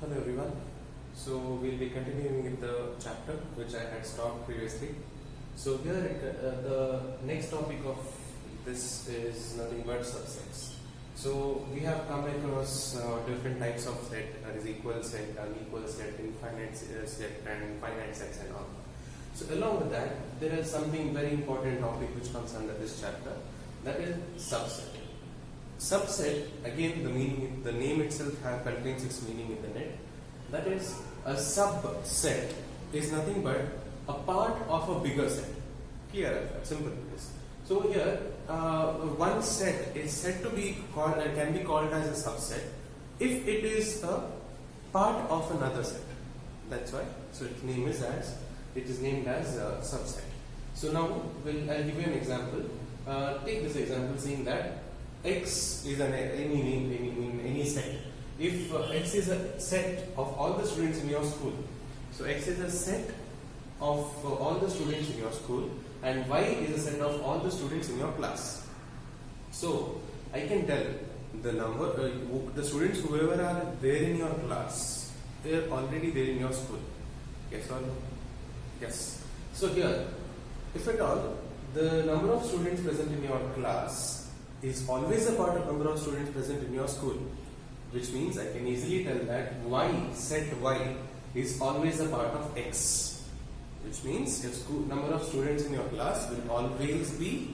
Hello everyone. So we'll be continuing with the chapter which I had stopped previously. So here the next topic of this is nothing but subsets. So we have come across different types of set, that is equal set, unequal set, infinite set and finite sets and all. So along with that, there is something very important topic which comes under this chapter, that is subset. Subset, again the name itself contains its meaning in the net. That is, a subset is nothing but a part of a bigger set. Clear? Simple it is. So here, one set is said to be called, can be called as a subset if it is a part of another set. That's why. So its name is as it is named as a subset. So now I'll give you an example. Take this example, saying that X is any set. If X is a set of all the students in your school, so X is a set of all the students in your school, and Y is a set of all the students in your class. So I can tell the number, the students whoever are there in your class, they are already there in your school. Yes or no? Yes. So here, if at all, the number of students present in your class is always a part of number of students present in your school, which means I can easily tell that Y, set Y, is always a part of X, which means your number of students in your class will always be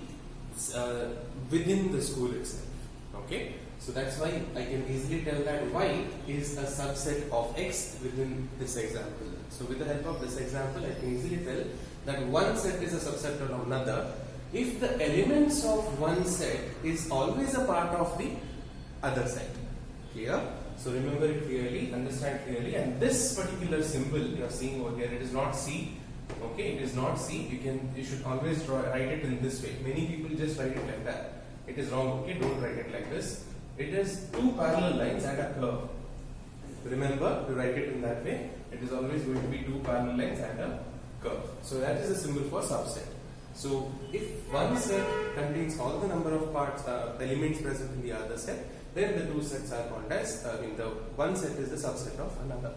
within the school itself. Okay, so that's why I can easily tell that Y is a subset of X within this example. So with the help of this example, I can easily tell that one set is a subset of another if the elements of one set is always a part of the other set. Clear? So remember it clearly, understand clearly, and this particular symbol you are seeing over here, it is not C. Okay, it is not C. You should always write it in this way. Many people just write it like that. It is wrong. Okay, don't write it like this. It is two parallel lines and a curve. Remember to write it in that way. It is always going to be two parallel lines and a curve. So that is a symbol for subset. So if one set contains all the number of parts, elements present in the other set, then the two sets are called as, the one set is the subset of another.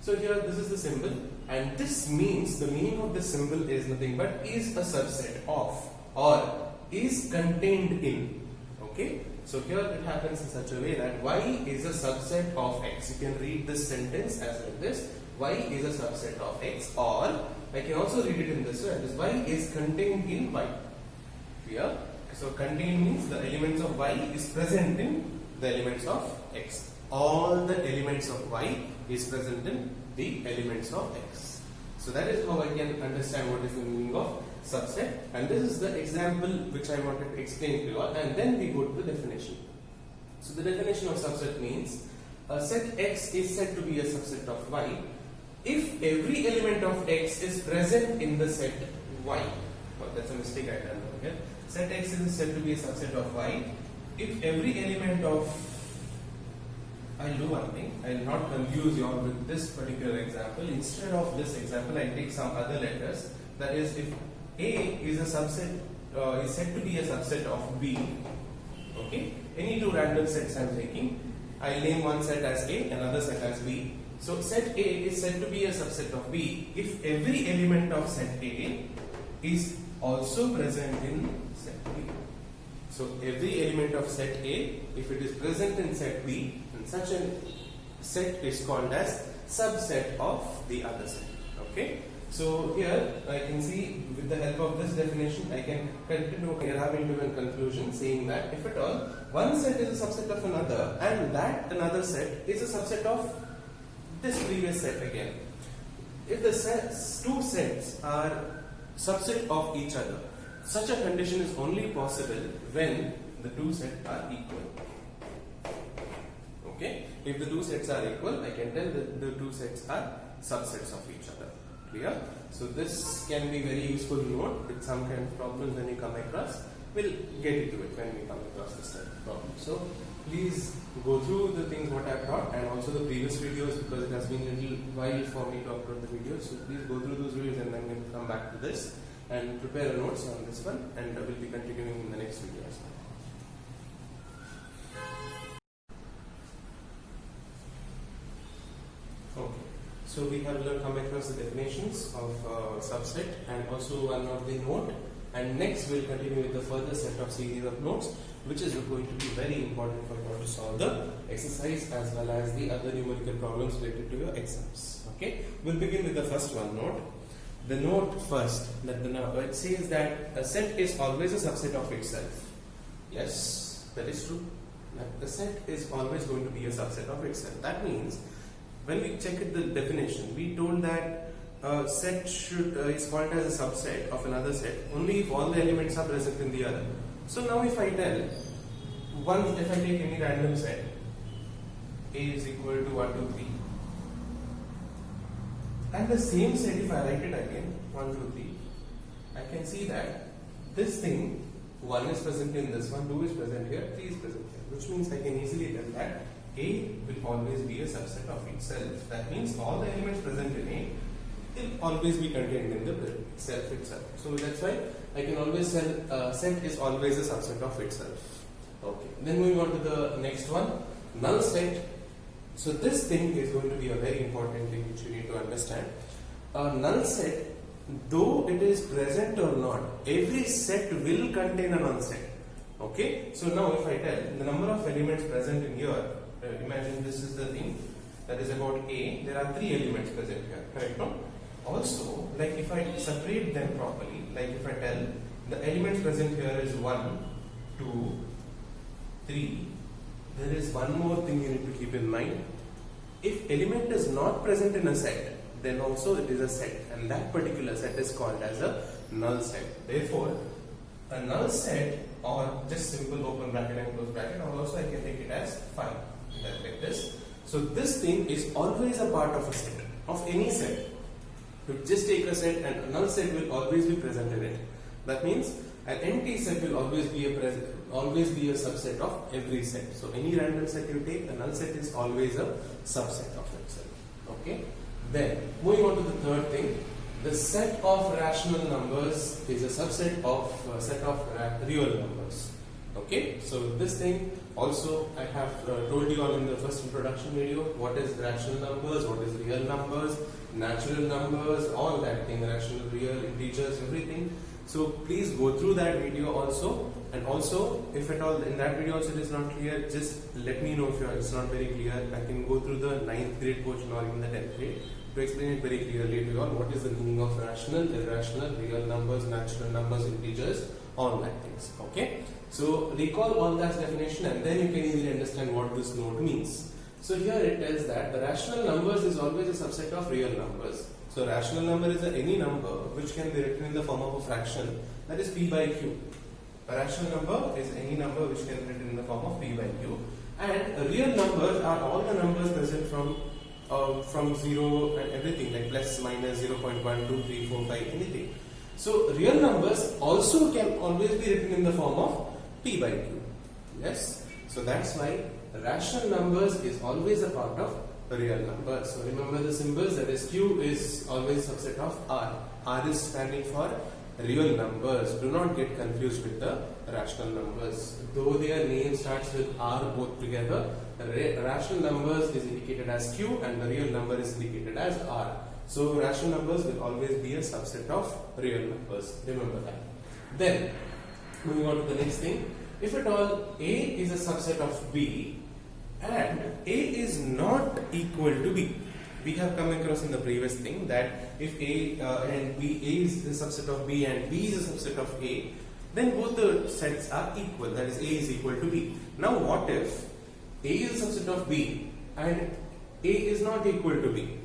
So here this is the symbol, and this means the meaning of this symbol is nothing but is a subset of or is contained in. Okay, so here it happens in such a way that Y is a subset of X. You can read this sentence as like this: Y is a subset of X, or I can also read it in this way, that is, Y is contained in Y. Clear? So contained means the elements of Y is present in the elements of X. All the elements of Y is present in the elements of X. So that is how I can understand what is the meaning of subset, and this is the example which I wanted to explain to you all, and then we go to the definition. So the definition of subset means a set X is said to be a subset of Y if every element of X is present in the set Y. Oh, that's a mistake I done over here. Set X is said to be a subset of Y if every element of, I'll do one thing, I'll not confuse you all with this particular example. Instead of this example, I'll take some other letters. That is, if A is a subset, is said to be a subset of B, okay, any two random sets I'm taking, I'll name one set as A, another set as B. So set A is said to be a subset of B if every element of set A is also present in set B. So every element of set A, if it is present in set B, then such a set is called as subset of the other set. Okay. So here I can see with the help of this definition, I can continue arrive into a conclusion saying that if at all one set is a subset of another, and that another set is a subset of this previous set again. If the two sets are subset of each other, such a condition is only possible when the two sets are equal. Okay? If the two sets are equal, I can tell that the two sets are subsets of each other. Clear? So this can be very useful to note with some kind of problems when you come across. We'll get into it when we come across this type of problem. So please go through the things what I've taught, and also the previous videos, because it has been a little while for me to upload the videos. So please go through those videos and then we'll come back to this and prepare notes on this one, and I will be continuing in the next video as well. So we have come across the definitions of subset and also one of the note, and next we'll continue with the further set of series of notes, which is going to be very important for you to solve the exercise as well as the other numerical problems related to your exams. Okay, we'll begin with the first one, note. The note first, that it says that a set is always a subset of itself. Yes, that is true. The set is always going to be a subset of itself. That means when we check the definition, we told that a set is called as a subset of another set only if all the elements are present in the other. So now if I tell if I take any random set, A is equal to 1, 2, 3, and the same set, if I write it again, 1, 2, 3, I can see that this thing, 1 is present in this one, 2 is present here, 3 is present here, which means I can easily tell that A will always be a subset of itself. That means all the elements present in A will always be contained in the self itself. So that's why I can always tell set is always a subset of itself. Okay. Then moving on to the next one, null set. So this thing is going to be a very important thing which you need to understand. A null set, though it is present or not, every set will contain a null set. Okay. So now if I tell the number of elements present in here, imagine this is the thing that is about A. There are 3 elements present here, correct? No? Also, like if I separate them properly, like if I tell the elements present here is 1, 2, 3, there is one more thing you need to keep in mind. If element is not present in a set, then also it is a set, and that particular set is called as a null set. Therefore, a null set, or just simple open bracket and close bracket, or also I can take it as 5, like this. So this thing is always a part of a set, of any set. You just take a set and a null set will always be present in it. That means an empty set will always be a subset of every set. So any random set you take, a null set is always a subset of itself. Okay. Then moving on to the third thing, the set of rational numbers is a subset of set of real numbers. Okay. So this thing also I have told you all in the first introduction video. What is rational numbers? What is real numbers? Natural numbers, all that thing, rational, real, integers, everything. So please go through that video also, and also if at all in that video also it is not clear, just let me know if it's not very clear. I can go through the 9th grade portion or even the 10th grade to explain it very clearly to you all. What is the meaning of rational, irrational, real numbers, natural numbers, integers, all that things. Okay. So recall all that definition and then you can easily understand what this note means. So here it tells that the rational numbers is always a subset of real numbers. So rational number is any number which can be written in the form of a fraction, that is p by q. A rational number is any number which can be written in the form of p by q. And real numbers are all the numbers present from 0 and everything, like plus, minus, 0.1, 2, 3, 4, 5, anything. So real numbers also can always be written in the form of p by q. Yes. So that's why rational numbers is always a part of real numbers. So remember the symbols, that is q is always a subset of r. R is standing for real numbers. Do not get confused with the rational numbers. Though their name starts with r both together, rational numbers is indicated as q and the real number is indicated as r. So rational numbers will always be a subset of real numbers. Remember that. Then moving on to the next thing. If at all A is a subset of B and A is not equal to B, we have come across in the previous thing that if A and B, A is the subset of B and B is a subset of A, then both the sets are equal, that is A is equal to B. Now what if A is a subset of B and A is not equal to B?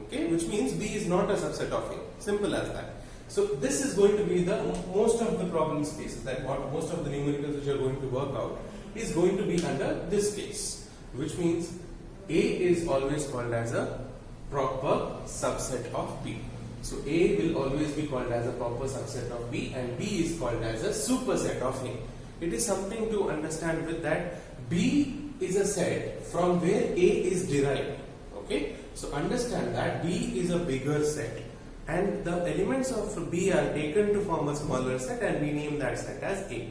Okay, which means B is not a subset of A. Simple as that. So this is going to be the most of the problem spaces, that what most of the numericals which are going to work out is going to be under this case, which means A is always called as a proper subset of B. So A will always be called as a proper subset of B and B is called as a superset of A. It is something to understand with that B is a set from where A is derived. Okay, so understand that B is a bigger set. And the elements of B are taken to form a smaller set and we name that set as A.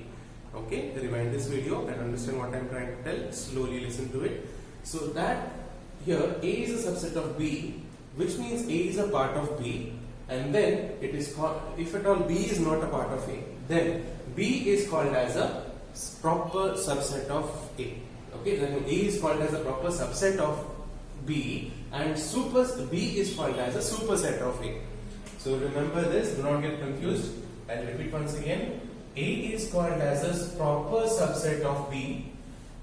Okay, rewind this video and understand what I am trying to tell. Slowly listen to it. So that here A is a subset of B which means A is a part of B, and then it is called, if at all B is not a part of A, then B is called as a proper subset of A. Okay, then A is called as a proper subset of B, and B is called as a superset of A. So remember this, do not get confused. I'll repeat once again. A is called as a proper subset of B,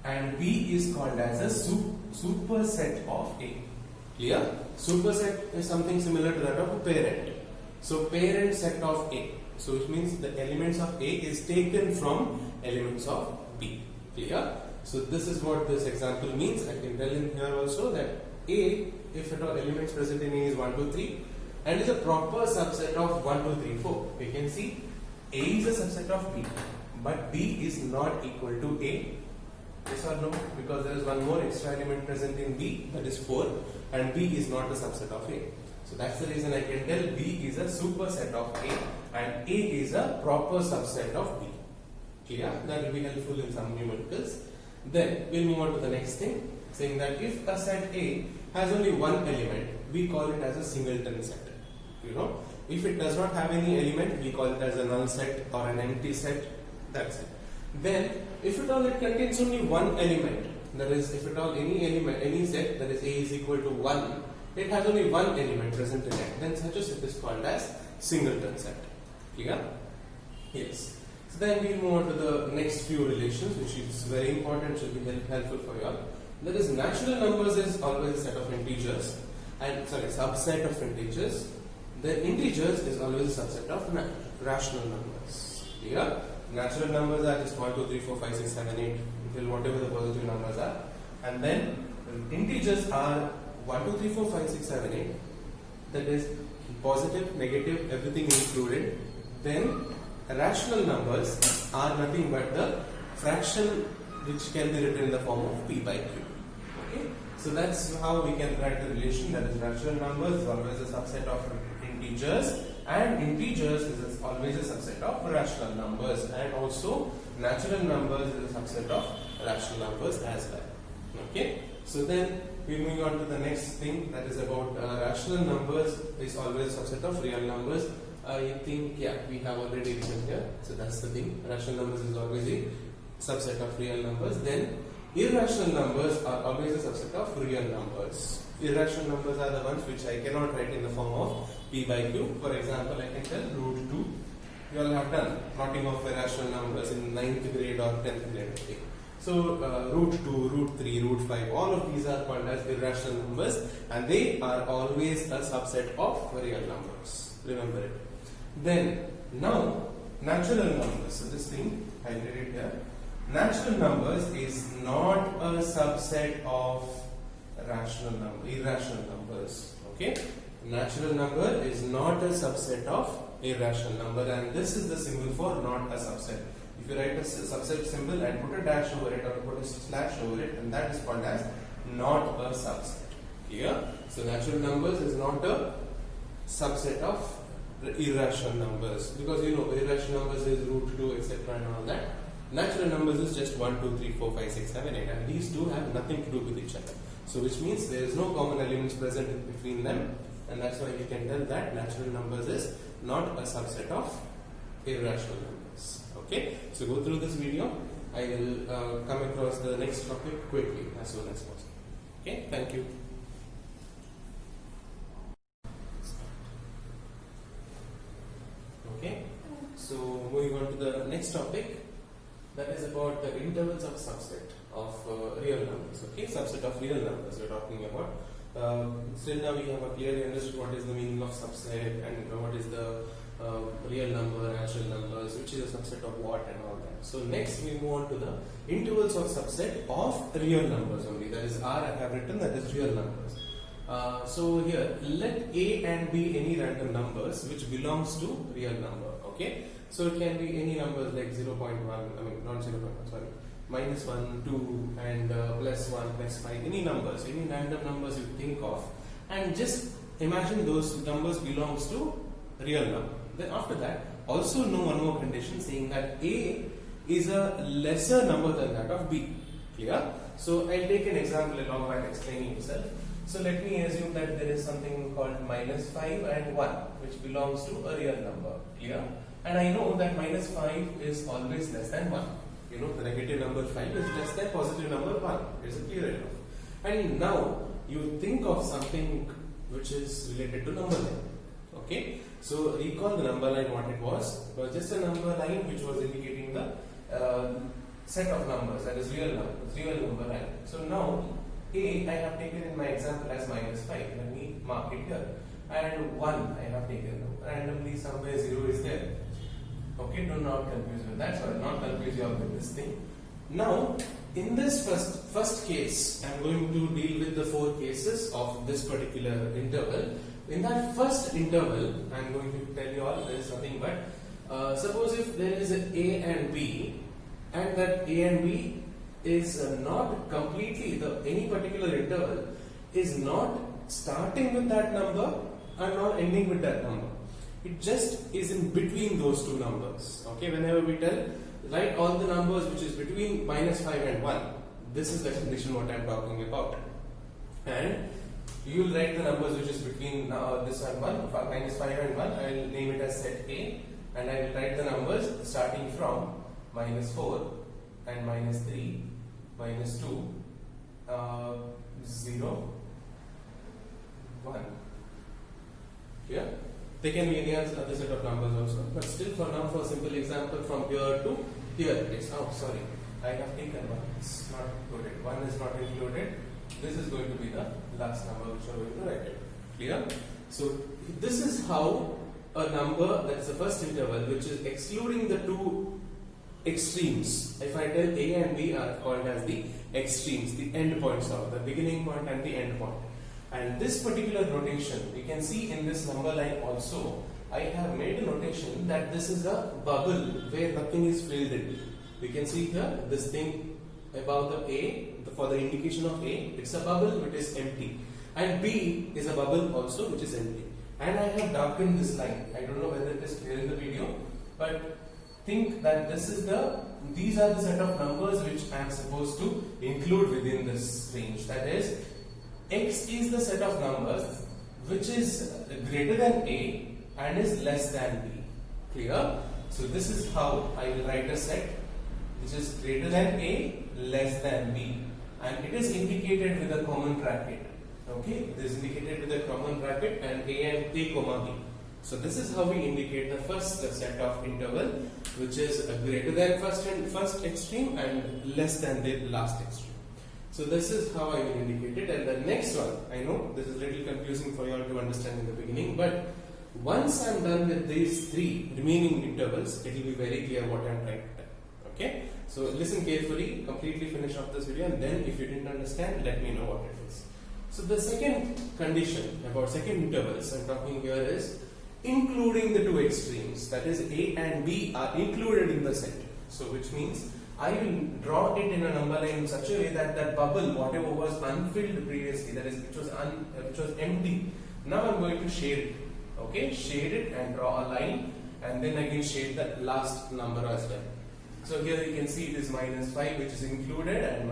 and B is called as a superset of A. Clear? Superset is something similar to that of a parent. So parent set of A. So which means the elements of A is taken from elements of B. Clear? So this is what this example means. I can tell in here also that A, if at all elements present in A is 1, 2, 3, and is a proper subset of 1, 2, 3, 4. We can see A is a subset of B, but B is not equal to A. Yes or no? Because there is one more extra element present in B, that is 4, and B is not a subset of A. So that's the reason I can tell B is a superset of A, and A is a proper subset of B. Clear? That will be helpful in some numericals. Then we'll move on to the next thing, saying that if a set A has only one element, we call it as a singleton set. You know, if it does not have any element, we call it as a null set or an empty set. That's it. Then, if at all it contains only one element, that is, if at all any set that is A is equal to 1, it has only one element present in it, then such a set is called as singleton set. Clear? Yes. So then we'll move on to the next few relations, which is very important, should be helpful for you all. That is, natural numbers is always a set of integers, and subset of integers. The integers is always a subset of rational numbers. Clear? Natural numbers are just 1, 2, 3, 4, 5, 6, 7, 8 until whatever the positive numbers are, and then integers are 1, 2, 3, 4, 5, 6, 7, 8. That is positive, negative, everything included. Then rational numbers are nothing but the fraction which can be written in the form of P by Q. Okay, so that's how we can write the relation. That is, natural numbers is always a subset of integers, and integers is always a subset of rational numbers, and also natural numbers is a subset of rational numbers as well. Okay, so then we're moving on to the next thing, that is about rational numbers is always a subset of real numbers. I think, yeah, we have already written here. So that's the thing. Rational numbers is always a subset of real numbers. Then irrational numbers are always a subset of real numbers. Irrational numbers are the ones which I cannot write in the form of P by Q. For example, I can tell root 2. You all have done plotting of irrational numbers in 9th grade or 10th grade. Okay. So root 2, root 3, root 5, all of these are called as irrational numbers, and they are always a subset of real numbers. Remember it. Then now natural numbers. So this thing I did it here. Natural numbers is not a subset of irrational numbers. Okay, natural number is not a subset of irrational number, and this is the symbol for not a subset. If you write a subset symbol and put a dash over it or put a slash over it, and that is called as not a subset. Clear? So natural numbers is not a subset of irrational numbers, because you know irrational numbers is root 2, etc. and all that. Natural numbers is just 1, 2, 3, 4, 5, 6, 7, 8, and these two have nothing to do with each other. So which means there is no common elements present between them, and that's why we can tell that natural numbers is not a subset of irrational numbers. Okay, so go through this video. I will come across the next topic quickly as soon as possible. Okay, thank you. Okay, so moving on to the next topic, that is about the intervals of subset of real numbers. Okay, subset of real numbers we're talking about. Still now we have clearly understood what is the meaning of subset and what is the real number, natural numbers, which is a subset of what and all that. So next we move on to the intervals of subset of real numbers only. That is R I have written, that is real numbers. So here let A and B any random numbers which belongs to real number. Okay, so it can be any numbers like 0.1, I mean not 0.1, sorry, minus 1, 2 and plus 1, plus 5, any numbers, any random numbers you think of, and just imagine those numbers belongs to real number. Then after that also know one more condition saying that A is a lesser number than that of B. Clear? So I'll take an example along while explaining itself. So let me assume that there is something called -5 and 1 which belongs to a real number. Clear? And I know that -5 is always less than 1. You know, the negative number 5 is less than positive number 1. It's clear enough. And now you think of something which is related to number line. Okay? So recall the number line what it was. It was just a number line which was indicating the set of numbers, that is real numbers, real number line. So now A I have taken in my example as -5. Let me mark it here. And 1 I have taken randomly somewhere 0 is there. Okay, do not confuse with that. So I will not confuse you all with this thing. Now, in this first case, I am going to deal with the 4 cases of this particular interval. In that first interval, I am going to tell you all there is nothing but suppose if there is an A and B, and that A and B is not completely any particular interval is not starting with that number and not ending with that number. It just is in between those two numbers. Okay, whenever we tell write all the numbers which is between -5 and 1, this is the condition what I am talking about. And you will write the numbers which is between this and 1, -5 and 1. I will name it as set A, and I will write the numbers starting from -4 and -3, -2, 0, 1. Yeah? They can be any other set of numbers also, but still for now, for simple example, from here to here it is. Oh, sorry, I have taken 1. It's not included. 1 is not included. This is going to be the last number which we are going to write it. Clear? So this is how a number, that is the first interval, which is excluding the two extremes. If I tell A and B are called as the extremes, the end points of the beginning point and the end point. And this particular notation, you can see in this number line also, I have made a notation that this is a bubble where nothing is filled in. We can see here this thing above the A, for the indication of A, it's a bubble which is empty. And B is a bubble also which is empty. And I have darkened this line. I don't know whether it is clear in the video, but think that these are the set of numbers which I am supposed to include within this range. That is, X is the set of numbers which is greater than A and is less than B. Clear? So this is how I will write a set which is greater than A, less than B, and it is indicated with a common bracket. Okay, it is indicated with a common bracket and A comma B. So this is how we indicate the first set of interval, which is greater than first extreme and less than the last extreme. So this is how I will indicate it. And the next one, I know this is a little confusing for you all to understand in the beginning, but once I am done with these 3 remaining intervals, it will be very clear what I am trying to tell. Okay, so listen carefully, completely finish off this video, and then if you didn't understand, let me know what it is. So the second condition about second intervals I am talking here is including the two extremes, that is A and B are included in the set. So which means I will draw it in a number line in such a way that that bubble, whatever was unfilled previously, that is which was empty, now I am going to shade it. Okay, shade it and draw a line, and then again shade the last number as well. So here you can see it is -5 which is included, and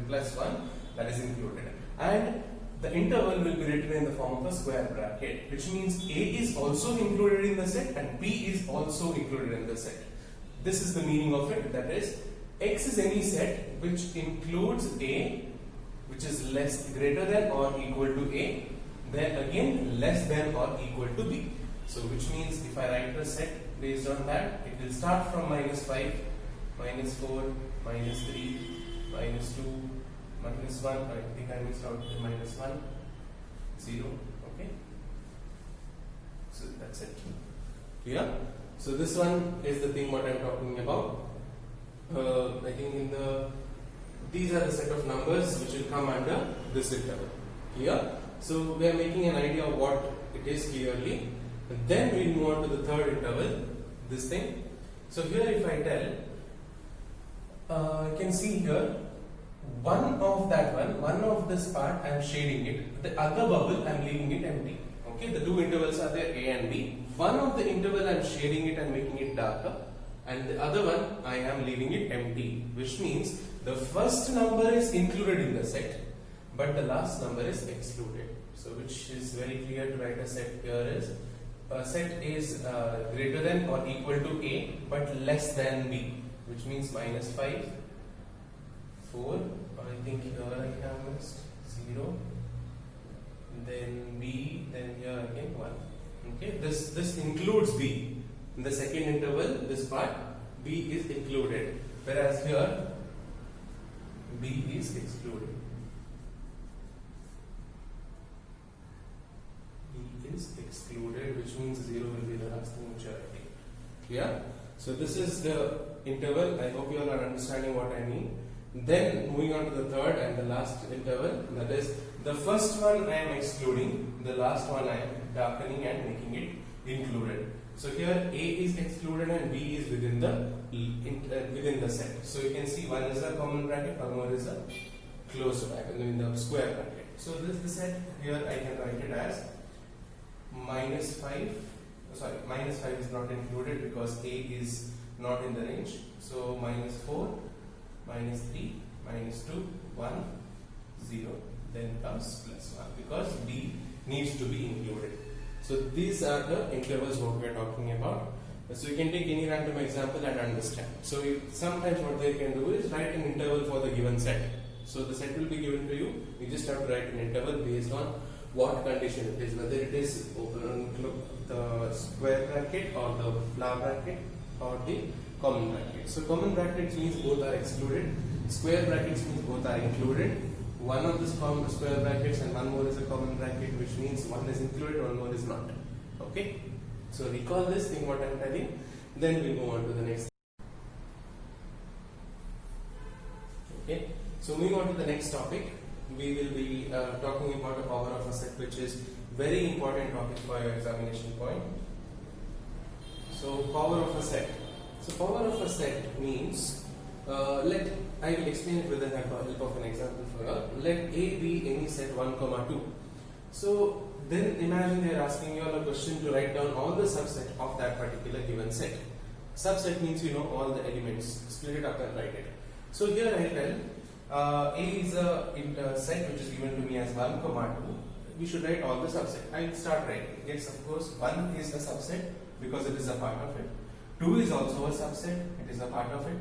+1 that is included, and the interval will be written in the form of a square bracket, which means A is also included in the set and B is also included in the set. This is the meaning of it, that is X is any set which includes A, which is greater than or equal to A, then again less than or equal to B. So which means if I write a set based on that, it will start from -5, -4, -3, -2, -1, I think I missed out the -1, 0, okay. So that's it. Clear? So this one is the thing what I am talking about. I think these are the set of numbers which will come under this interval. Clear? So we are making an idea of what it is clearly. And then we move on to the third interval, this thing. So here if I tell, you can see here, one of this part I am shading it, the other bubble I am leaving it empty. Okay, the two intervals are there, A and B. One of the interval I am shading it and making it darker, and the other one I am leaving it empty, which means The first number is included in the set, but the last number is excluded. So which is very clear to write a set here is a set is greater than or equal to A but less than B, which means -5, 4, I think here I have missed 0, then B, then here again 1. Okay, this includes B. In the second interval, this part B is included, whereas here B is excluded. B is excluded, which means 0 will be the last thing which I write. Yeah. So this is the interval. I hope you all are understanding what I mean. Then moving on to the third and the last interval, that is the first one I am excluding, the last one I am darkening and making it included. So here A is excluded and B is within the set. So you can see one is a common bracket, one more is a closed bracket, in the square bracket. So this is the set. Here I can write it as -5. Sorry, -5 is not included because A is not in the range. So -4, -3, -2, 1, 0. Then comes +1 because B needs to be included. So these are the intervals what we are talking about. So you can take any random example and understand. So sometimes what they can do is write an interval for the given set. So the set will be given to you. You just have to write an interval based on what condition it is, whether it is open the square bracket or the flower bracket or the common bracket. So common brackets means both are excluded. Square brackets means both are included. One of the square brackets and one more is a common bracket, which means one is included, one more is not. Okay? So recall this thing what I am telling, then we move on to the next. Okay? So moving on to the next topic, we will be talking about the power of a set, which is very important topic for your examination point. So power of a set. So power of a set means, I will explain it with the help of an example for you. Let A be any set 1, 2. So then imagine they are asking you all a question to write down all the subset of that particular given set. Subset means you know all the elements, split it up and write it. So here I tell A is a set which is given to me as 1, 2. We should write all the subset. I will start writing. Yes, of course, 1 is a subset because it is a part of it. 2 is also a subset, it is a part of it.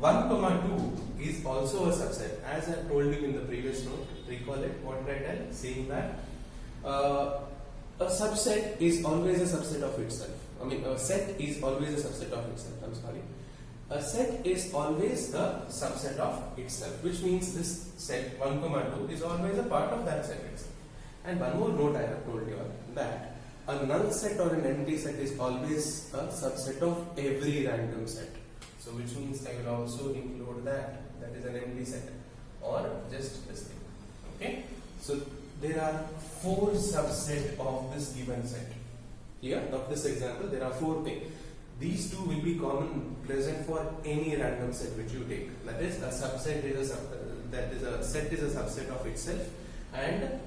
1, 2 is also a subset. As I told you in the previous note, recall it, what did I tell? Saying that a subset is always a subset of itself. I mean, a set is always a subset of itself. I'm sorry. A set is always a subset of itself, which means this set 1, 2 is always a part of that set itself. And one more note I have told you all, that a null set or an empty set is always a subset of every random set. So which means I will also include that is an empty set or just this thing. Okay. So there are 4 subsets of this given set. Here of this example there are 4 things. These 2 will be common present for any random set which you take. That is a subset is a set is a subset of itself, and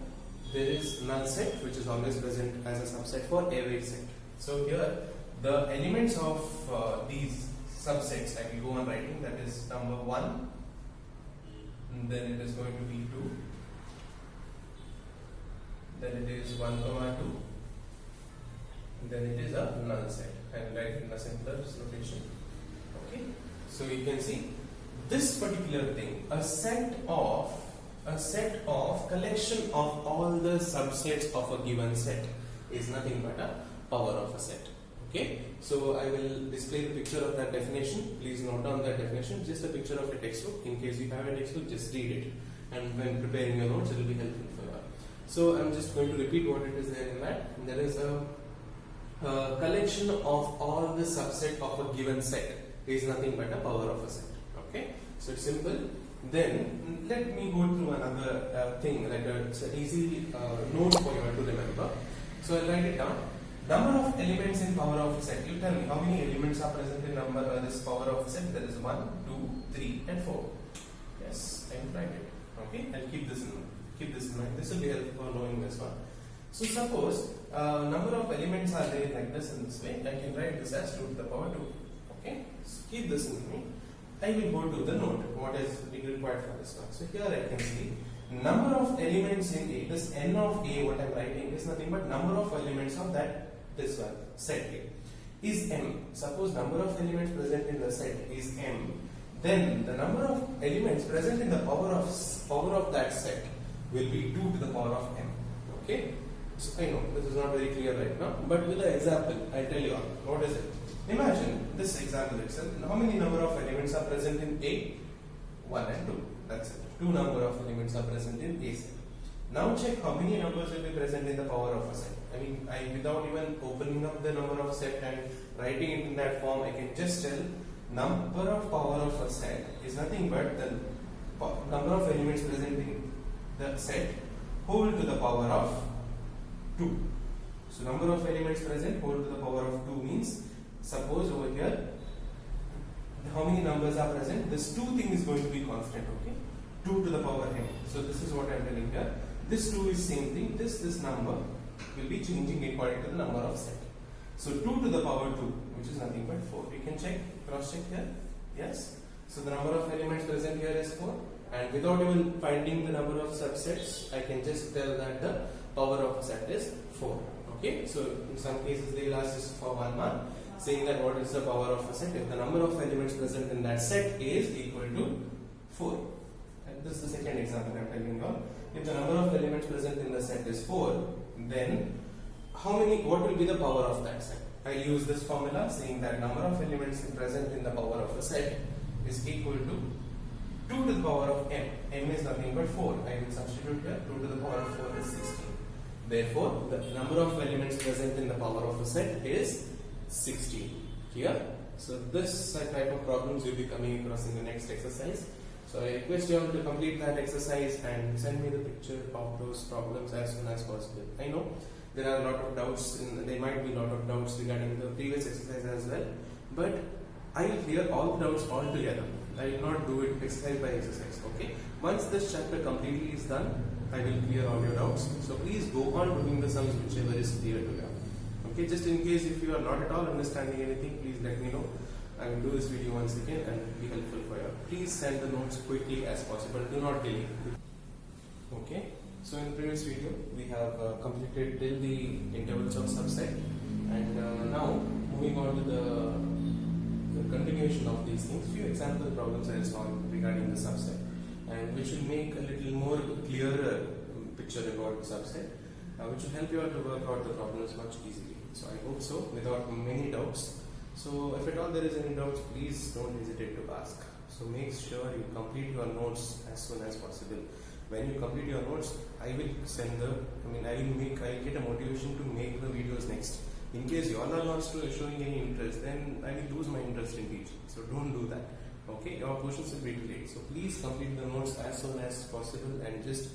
there is null set which is always present as a subset for every set. So here the elements of these subsets I will go on writing, that is number 1, and then it is going to be 2, then it is 1, 2, and then it is a null set. I will write it in a simpler notation. Okay, so you can see this particular thing, a set of collection of all the subsets of a given set is nothing but a power of a set. Okay, so I will display the picture of that definition. Please note down that definition, just a picture of a textbook. In case you have a textbook, just read it, and when preparing your notes it will be helpful for you. So I'm just going to repeat what it is there in that. There is a collection of all the subset of a given set is nothing but a power of a set. Okay, so it's simple. Then let me go through another thing, like it's an easy note for you to remember. So I'll write it down. Number of elements in power of a set. You tell me how many elements are present in this power of a set. There is 1, 2, 3 and 4. Yes, I will write it. Okay, I'll keep this in mind. This will be helpful for knowing this one. So suppose number of elements are there like this in this way. I can write this as 2 to the power 2. Okay, so keep this in mind. I will go to the node. What is required for this one? So here I can see number of elements in A. This n of A, what I am writing, is nothing but number of elements of this one, set A, is m. Suppose number of elements present in the set is m, then the number of elements present in the power of that set will be 2 to the power of m. Okay? So I know this is not very clear right now, but with the example, I tell you all. What is it? Imagine this example itself. How many number of elements are present in A? 1 and 2. That's it. 2 number of elements are present in A set. Now check how many numbers will be present in the power of a set. I mean, without even opening up the number of set and writing it in that form, I can just tell number of power of a set is nothing but the number of elements present in the set whole to the power of 2. So number of elements present whole to the power of 2 means, suppose over here, how many numbers are present? This 2 thing is going to be constant, okay? 2 to the power n. So this is what I am telling here. This 2 is same thing. This number will be changing according to the number of set. So 2 to the power 2, which is nothing but 4. You can check, cross check here. Yes. So the number of elements present here is 4. And without even finding the number of subsets, I can just tell that the power of a set is 4. Okay. So in some cases they will ask us for 1 mark, saying that what is the power of a set if the number of elements present in that set is equal to 4. And this is the second example I am telling you. If the number of elements present in the set is 4, then what will be the power of that set? I use this formula saying that number of elements present in the power of a set is equal to 2 to the power of m. M is nothing but 4. I will substitute here. 2 to the power of 4 is 16. Therefore, the number of elements present in the power of a set is 16. Here. So this type of problems will be coming across in the next exercise. So I request you all to complete that exercise and send me the picture of those problems as soon as possible. I know there are a lot of doubts, there might be a lot of doubts regarding the previous exercise as well, but I will clear all the doubts all together. I will not do it exercise by exercise. Okay. Once this chapter completely is done, I will clear all your doubts. So please go on doing the sums whichever is clear to you. Okay. Just in case if you are not at all understanding anything, please let me know. I will do this video once again and be helpful for you. Please send the notes quickly as possible. Do not delay. Okay. So in the previous video, we have completed till the intervals of subset, and now moving on to the continuation of these things. Few example problems I solved regarding the subset, and which will make a little more clearer picture about the subset, which will help you all to work out the problems much easily. So I hope so, without many doubts. So if at all there is any doubts, please don't hesitate to ask. So make sure you complete your notes as soon as possible. When you complete your notes, I will get a motivation to make the videos next. In case you all are not showing any interest, then I will lose my interest in teaching. So don't do that. Okay, your questions will be delayed. So please complete the notes as soon as possible and just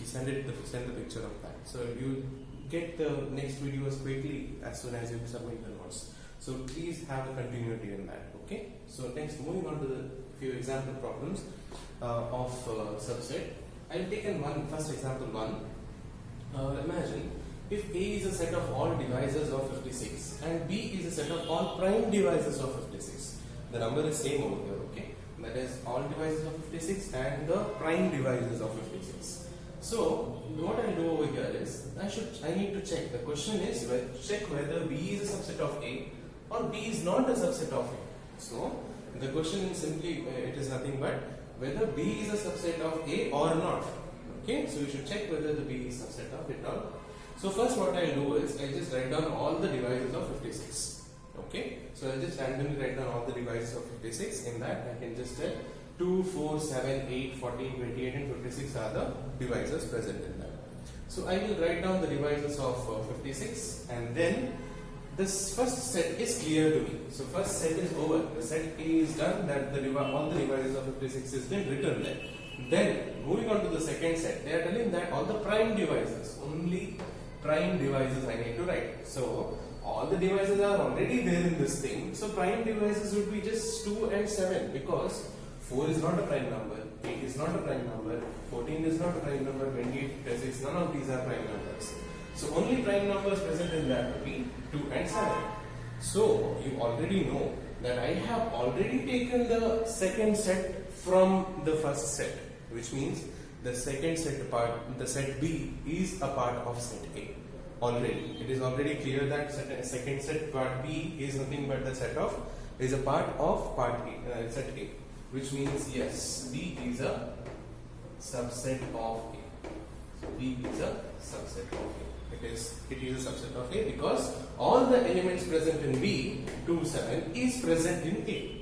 send the picture of that. So you get the next videos quickly as soon as you submit the notes. So please have a continuity in that. Okay. So next, moving on to the few example problems of subset. I'll take first example 1. Imagine if A is a set of all divisors of 56 and B is a set of all prime divisors of 56. The number is same over here, okay? That is all divisors of 56 and the prime divisors of 56. So what I'll do over here is I need to check. The question is check whether B is a subset of A or B is not a subset of A. So the question is simply it is nothing but whether B is a subset of A or not. Okay, so you should check whether the B is a subset of it or not. So first what I'll do is I just write down all the divisors of 56. Okay, so I'll just randomly write down all the divisors of 56. In that I can just tell 2, 4, 7, 8, 14, 28 and 56 are the divisors present in that. So I will write down the divisors of 56, and then this first set is clear to me. So first set is over. The set A is done, that all the divisors of 56 is been written there. Then moving on to the second set, they are telling that all the prime divisors, only prime divisors I need to write. So all the divisors are already there in this thing. So prime divisors would be just 2 and 7 because 4 is not a prime number, 8 is not a prime number, 14 is not a prime number, 28, 56, none of these are prime numbers. So only prime numbers present in that would be 2 and 7. So you already know that I have already taken the second set from the first set, which means the second set part, the set B is a part of set A already. It is already clear that second set part B is nothing but the set of, is a part of part A, set A, which means yes, B is a subset of A. So B is a subset of A. It is a subset of A because all the elements present in B 2, 7 is present in A.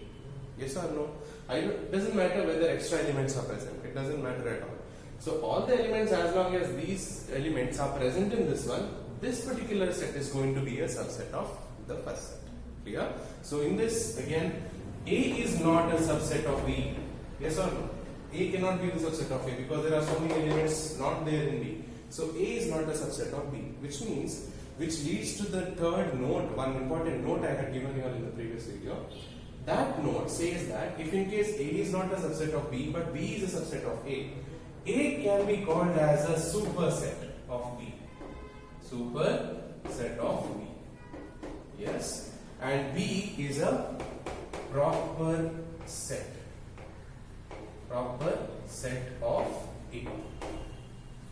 Yes or no? It doesn't matter whether extra elements are present. It doesn't matter at all. So all the elements, as long as these elements are present in this one, this particular set is going to be a subset of the first set. Clear? So in this, again, A is not a subset of B. Yes or no? A cannot be the subset of A because there are so many elements not there in B. So A is not a subset of B, which leads to the third note, one important note I had given you in the previous video. That note says that if in case A is not a subset of B, but B is a subset of A can be called as a superset of B. Superset of B. Yes. And B is a proper set. Proper set of A.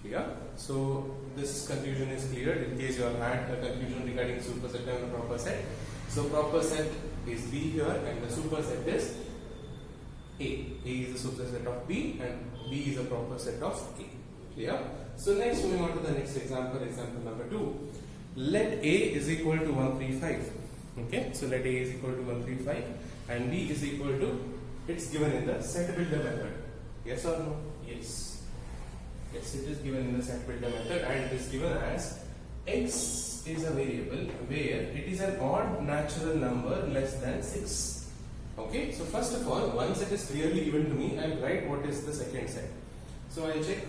Clear? So this confusion is cleared in case you have had a confusion regarding superset and a proper set. So proper set is B here and the superset is A. A is a superset of B and B is a proper set of A. Clear? So next, moving on to the next example, example number 2. Let A is equal to 135. Okay, so let A is equal to 135 and B is equal to, it's given in the set builder method. Yes or no? Yes. Yes, it is given in the set builder method and it is given as X is a variable where it is an odd natural number less than 6. Okay, so first of all, one set is clearly given to me, I'll write what is the second set. So I'll check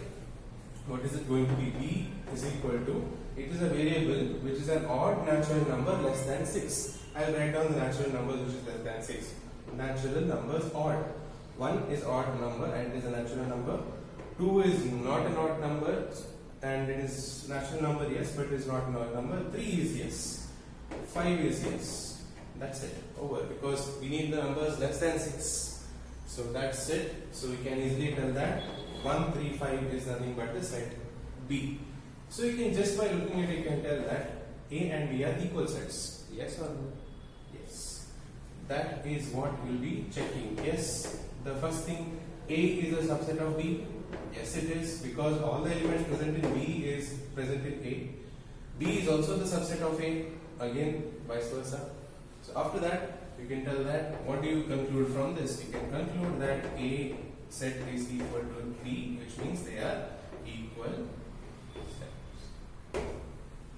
what is it going to be. B is equal to, it is a variable which is an odd natural number less than 6. I'll write down the natural numbers which is less than 6. Natural numbers odd. 1 is odd number and it is a natural number. 2 is not an odd number and it is natural number, yes, but it is not an odd number. 3 is yes. 5 is yes. That's it. Over. Because we need the numbers less than 6. So that's it. So we can easily tell that 1, 3, 5 is nothing but the set B. So you can just by looking at it, you can tell that A and B are equal sets. Yes or no? Yes. That is what we'll be checking. Yes. The first thing, A is a subset of B. Yes, it is, because all the elements present in B is present in A. B is also the subset of A. Again, vice versa. So after that, you can tell that, what do you conclude from this? You can conclude that A set is equal to B, which means they are equal sets.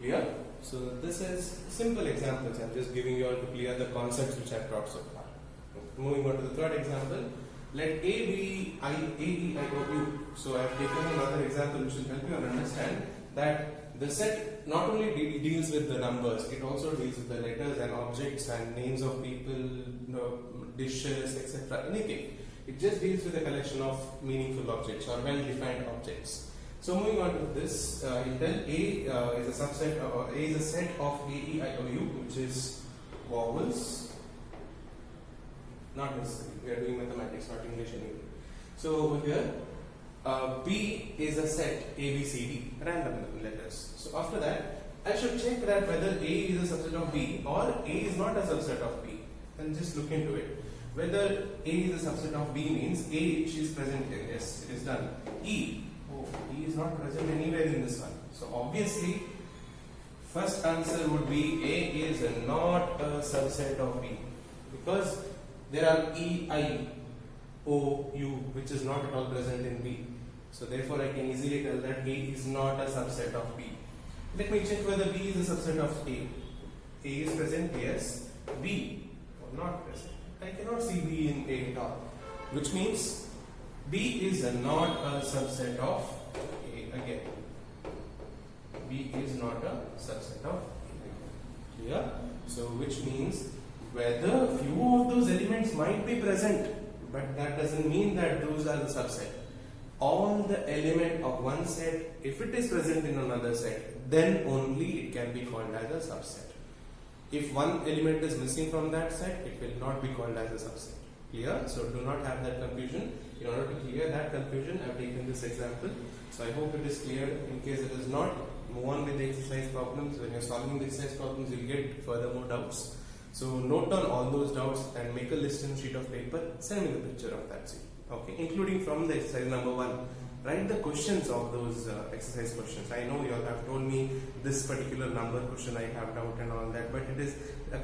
Clear? So this is simple examples. I'm just giving you all to clear the concepts which I've taught so far. Moving on to the third example. Let A be I, A be I of U. So I have taken another example which will help you understand that the set not only deals with the numbers, it also deals with the letters and objects and names of people, dishes, etc. Anything. It just deals with a collection of meaningful objects or well-defined objects. So moving on to this, intel A is a subset, A is a set of A, E, I, O, U, which is vowels. Not necessarily. We are doing mathematics, not English anyway. So over here, B is a set A, B, C, D, random letters. So after that, I should check that whether A is a subset of B or A is not a subset of B. Then just look into it. Whether A is a subset of B means A, she is present here. Yes, it is done. E, E is not present anywhere in this one. So obviously, first answer would be A is not a subset of B, because there are E, I, O, U, which is not at all present in B. So therefore, I can easily tell that A is not a subset of B. Let me check whether B is a subset of A. A is present, yes. B, not present. I cannot see B in A at all, which means B is not a subset of A again. B is not a subset of A. Clear? So which means whether few of those elements might be present, but that doesn't mean that those are the subset. All the element of one set, if it is present in another set, then only it can be called as a subset. If one element is missing from that set, it will not be called as a subset. Clear? So do not have that confusion. In order to clear that confusion, I have taken this example. So I hope it is clear. In case it is not, move on with the exercise problems. When you're solving the exercise problems, you'll get further more doubts. So note down all those doubts and make a list in a sheet of paper. Send me the picture of that sheet. Okay, including from the exercise number 1. Write the questions of those exercise questions. I know you all have told me this particular number question I have doubt and all that, but it is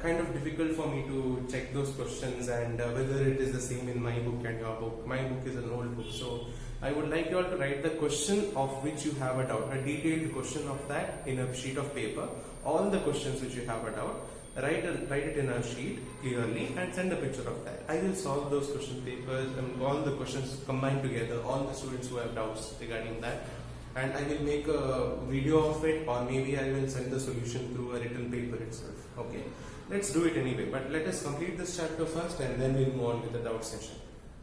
kind of difficult for me to check those questions and whether it is the same in my book and your book. My book is an old book, so I would like you all to write the question of which you have a doubt, a detailed question of that in a sheet of paper. All the questions which you have a doubt, write it in a sheet clearly and send a picture of that. I will solve those question papers and all the questions combined together, all the students who have doubts regarding that, and I will make a video of it, or maybe I will send the solution through a written paper itself. Okay, let's do it anyway, but let us complete this chapter first and then we'll move on with the doubt session.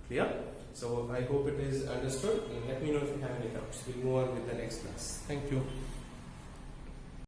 Clear? So I hope it is understood, and let me know if you have any doubts. We'll move on with the next class. Thank you.